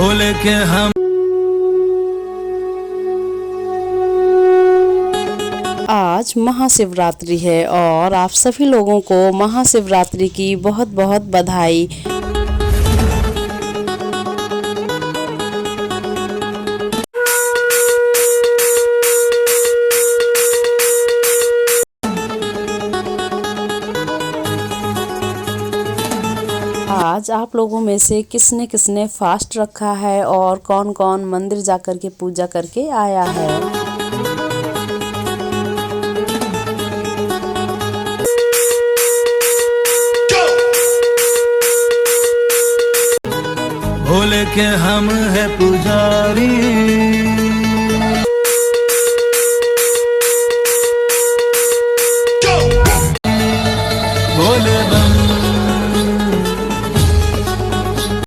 भोले के हम। आज महाशिवरात्रि है और आप सभी लोगों को महाशिवरात्रि की बहुत बहुत बधाई। आज आप लोगों में से किसने किसने फास्ट रखा है और कौन कौन मंदिर जाकर के पूजा करके आया है। भोले के हम है पुजारी।